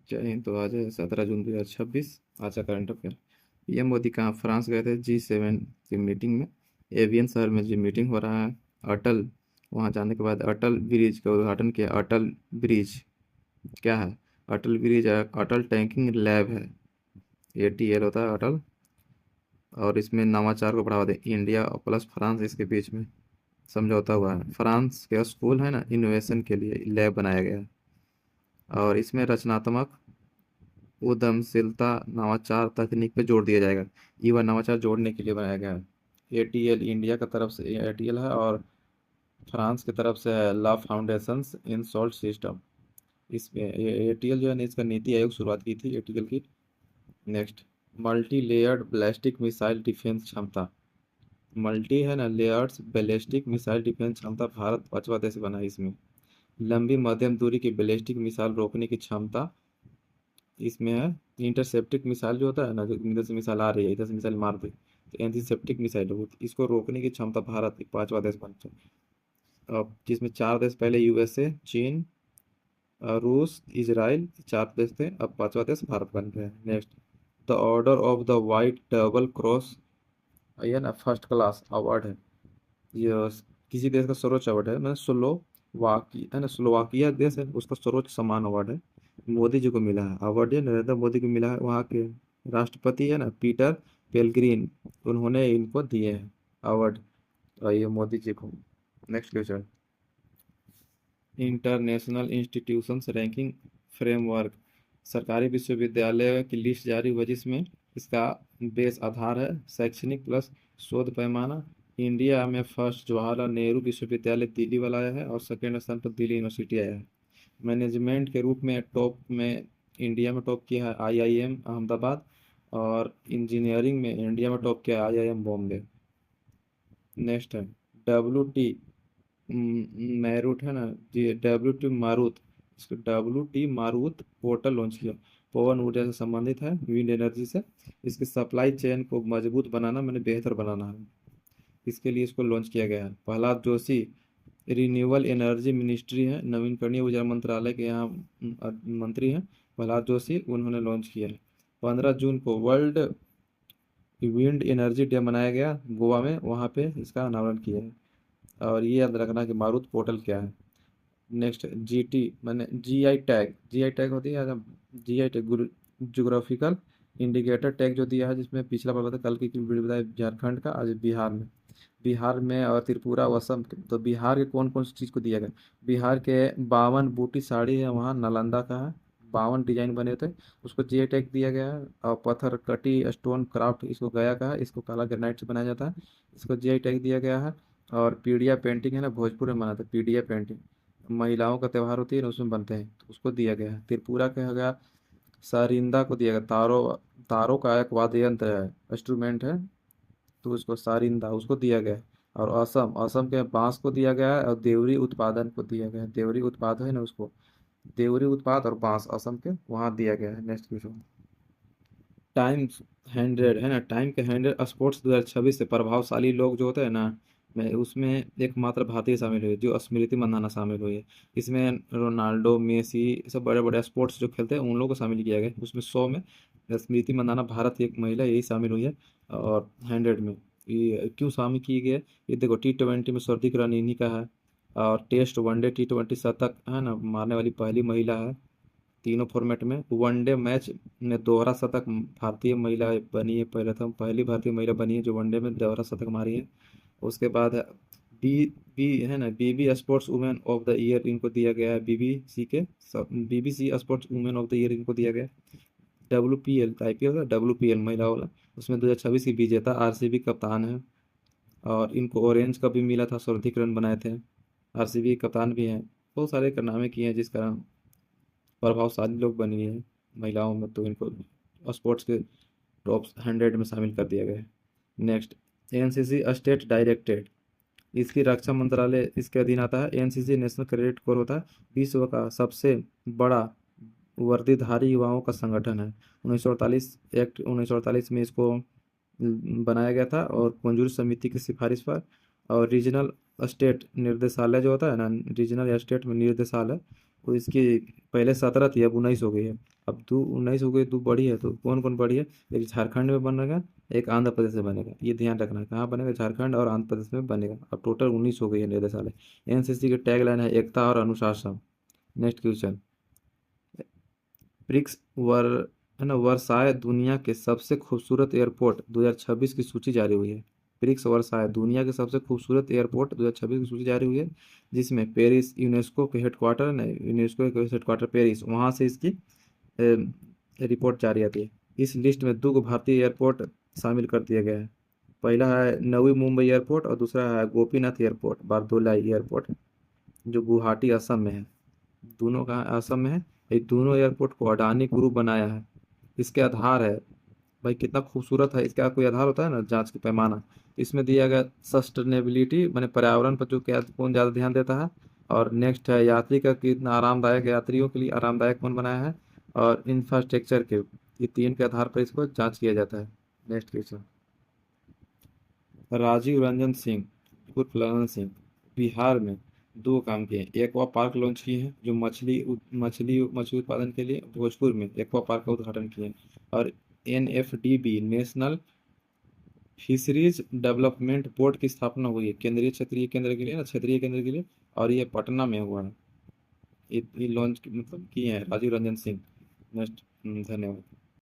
जय हिंद। तो आज है 17 जून 2026। आज का करंट अफेयर। पीएम मोदी कहाँ फ्रांस गए थे G7 की मीटिंग में। एवियन शहर में जो मीटिंग हो रहा है। अटल वहाँ जाने के बाद अटल ब्रिज का उद्घाटन किया। अटल ब्रिज क्या है? अटल ब्रिज अटल टैंकिंग लैब है। ATL होता है अटल। और इसमें नवाचार को बढ़ावा दे इंडिया प्लस फ्रांस इसके बीच में समझौता हुआ है। फ्रांस के स्कूल है ना, इनोवेशन के लिए लैब बनाया गया है। और इसमें रचनात्मक उद्यमशीलता नवाचार तकनीक पे जोर दिया जाएगा। युवा नवाचार जोड़ने के लिए बनाया गया है। ATL इंडिया की तरफ से ATL है और फ्रांस की तरफ से है ला फाउंडेशंस इन सॉल्ट सिस्टम। इसमें ATL जो है ना, इसका नीति आयोग शुरुआत की थी ATL की। Next, multi layered ballistic missile defence क्षमता। मल्टी है ना, लेयर्स बैलिस्टिक मिसाइल डिफेंस क्षमता भारत पांचवा देश बना है इसमें। लंबी मध्यम दूरी की बैलिस्टिक मिसाइल रोकने की क्षमता इसमें है। इंटरसेप्टिक मिसाइल जो होता है ना, जो इधर से मिसाइल आ रही है, इधर से मिसाइल मार दे, तो एंटीसेप्टिक मिसाइल होती है। इसको रोकने की क्षमता भारत एक पांचवा देश बन चुका है। अब जिसमें चार देश पहले USA, चीन, रूस, इजराइल चार देश थे। अब पांचवा देश भारत बन गया है। Next, the order of the white double cross, ये ना फर्स्ट क्लास अवार्ड है। ये किसी देश का सर्वोच्च अवार्ड है। मतलब स्लोवाकी है ना, स्लोवाकिया देश है, उसका सर्वोच्च सम्मान अवार्ड है। मोदी जी को मिला है अवार्ड। ये नरेंद्र मोदी को मिला है। वहाँ के राष्ट्रपति है ना, पीटर पेलग्रिन, उन्होंने इनको दिए हैं अवार्ड। और ये मोदी जी को। Next question, international institutions ranking framework. सरकारी विश्वविद्यालय की लिस्ट जारी हुआ जिसमें इसका बेस आधार है शैक्षणिक प्लस शोध पैमाना। इंडिया में फर्स्ट जवाहरलाल नेहरू विश्वविद्यालय दिल्ली वाला आया है और सेकेंड स्थान पर दिल्ली यूनिवर्सिटी आया है। मैनेजमेंट के रूप में टॉप में इंडिया में टॉप किया है IIM अहमदाबाद। और इंजीनियरिंग में इंडिया में टॉप किया है IIM बॉम्बे। नेक्स्ट है WT मैरूट है ना, जी WT मारुत। इसको WT मारुत पोर्टल लॉन्च किया। पवन ऊर्जा से संबंधित है, विंड एनर्जी से। इसकी सप्लाई चेन को मजबूत बनाना, मैंने बेहतर बनाना है, इसके लिए इसको लॉन्च किया गया है। Prahlad Joshi renewable energy ministry है, नवीनकरणीय ऊर्जा मंत्रालय के यहाँ मंत्री हैं प्रहलाद जोशी, उन्होंने लॉन्च किया है। 15 जून को वर्ल्ड विंड एनर्जी डे मनाया गया गोवा में, वहाँ पे इसका अनावरण किया है। और ये याद रखना कि मारुत पोर्टल क्या है। नेक्स्ट, GT मैंने GI टैग होती है। GI tag geographical indicator tag जो दिया है, जिसमें पिछला बार बताया कल की वीडियो बताया झारखंड का, आज बिहार में और त्रिपुरा व असम तो बिहार के कौन कौन सी चीज़ को दिया गया। बिहार के 52 बूटी साड़ी है, वहाँ नालंदा का है। 52 डिजाइन बने थे, उसको GI टैग दिया गया है। और पत्थर कटी स्टोन क्राफ्ट इसको गया का है, इसको काला ग्रेनाइट से बनाया जाता है, इसको GI टैग दिया गया है। और पीडिया पेंटिंग है ना, भोजपुर में बनाते हैं पीडिया पेंटिंग, महिलाओं का त्यौहार होती है ना, उसमें बनते हैं, तो उसको दिया गया है। त्रिपुरा का हो गया सारिंदा को दिया गया। तारो तारो का एक वाद्य यंत्र है, इंस्ट्रूमेंट है, तो उसको सारिंदा उसको दिया गया है। और असम असम के बांस को दिया गया है और देवरी उत्पादन को दिया गया है। देवरी उत्पाद है ना, उसको देवरी उत्पाद और बांस असम के वहाँ दिया गया है। नेक्स्ट क्वेश्चन, टाइम्स 100 है ना, टाइम के 100 स्पोर्ट्स 2026 से प्रभावशाली लोग जो होते हैं ना, मैं उसमें एकमात्र भारतीय शामिल हुई जो स्मृति मंदाना शामिल हुई है। इसमें रोनाल्डो मेसी सब बड़े बड़े स्पोर्ट्स जो खेलते हैं उन लोगों को शामिल किया गया है। उसमें 100 में स्मृति मंदाना भारत की एक महिला यही शामिल हुई है। और 100 में ये क्यों शामिल की गई है? ये देखो, T20 में सर्दिक रन इन्हीं का है। और टेस्ट वनडे T20 शतक है ना मारने वाली पहली महिला है। तीनों फॉर्मेट में वनडे मैच में दोहरा शतक भारतीय महिला बनी है, पहली भारतीय महिला बनी है जो वनडे में दोहरा शतक मारी है। उसके बाद बी बी है ना, BBC sports women of the year इनको दिया गया है। BBC sports women of the year इनको दिया गया है। WPL IPL का WPL महिला वाला, उसमें 2026 की विजेता RCB कप्तान है। और इनको ऑरेंज कप भी मिला था, सर्वाधिक रन बनाए थे। RCB कप्तान भी हैं। बहुत सारे कारनामे किए हैं जिस कारण प्रभावशाली लोग बन गए हैं महिलाओं में, तो इनको स्पोर्ट्स के टॉप 100 में शामिल कर दिया गया है। नेक्स्ट, NCC स्टेट डायरेक्टेड, इसकी रक्षा मंत्रालय इसके अधीन आता है। NCC नेशनल कैडेट कोर होता है, विश्व का सबसे बड़ा वर्दीधारी युवाओं का संगठन है। 1948 एक्ट 1948 में इसको बनाया गया था और मंजूरी समिति की सिफारिश पर। और रीजनल स्टेट निर्देशालय जो होता है ना, रीजनल या स्टेट में निर्देशालय, वो इसकी पहले 17 थी, अब 19 हो गई है। अब दो 19 हो गई, दो बड़ी है, तो कौन कौन बड़ी है? एक झारखंड में बनेगा, एक आंध्र प्रदेश में बनेगा। ये ध्यान रखना है, कहाँ बनेगा? झारखंड और आंध्र प्रदेश में बनेगा। अब टोटल 19 हो गई है निदेशालय। एनसीसी की टैगलाइन है एकता और अनुशासन। Next question. ब्रिक्स वर है ना, वर्साय दुनिया के सबसे खूबसूरत एयरपोर्ट 2026 की सूची जारी हुई है। ब्रिक्स वर्साय दुनिया के सबसे खूबसूरत एयरपोर्ट 2026 की सूची जारी हुई है, जिसमें पेरिस यूनेस्को के हेडक्वार्टर ने, यूनेस्को के हेडक्वार्टर पेरिस, वहाँ से इसकी रिपोर्ट जारी आती है। इस लिस्ट में दो भारतीय एयरपोर्ट शामिल कर दिया गया है। पहला है नवी मुंबई एयरपोर्ट और दूसरा है गोपीनाथ एयरपोर्ट, बारदोलाई एयरपोर्ट, जो गुवाहाटी असम में है। दोनों का असम में है। ये दोनों एयरपोर्ट को अडानी ग्रुप बनाया है। इसके आधार है, भाई कितना खूबसूरत है, इसका कोई आधार होता है ना, जांच की पैमाना। इसमें दिया गया सस्टेनेबिलिटी, माने पर्यावरण पर जो क्या कौन ज़्यादा ध्यान देता है। और नेक्स्ट है यात्री का कितना आरामदायक है, यात्रियों के लिए आरामदायक कौन बनाया है। और इंफ्रास्ट्रक्चर के, ये तीन के आधार पर इसको जांच किया जाता है। Next question. राजीव रंजन सिंह उर्फ ललन सिंह बिहार में दो काम किए हैं। एक्वा पार्क लॉन्च किए हैं, जो मछली उत्पादन के लिए भोजपुर में एक्वा पार्क का उद्घाटन किए हैं। और NFDB national fisheries development board की स्थापना हुई है, केंद्रीय क्षेत्रीय केंद्र के लिए ना, क्षेत्रीय केंद्र के लिए। और ये पटना में हुआ है। ये लॉन्च मतलब किए हैं राजीव रंजन सिंह। नेक्स्ट। धन्यवाद।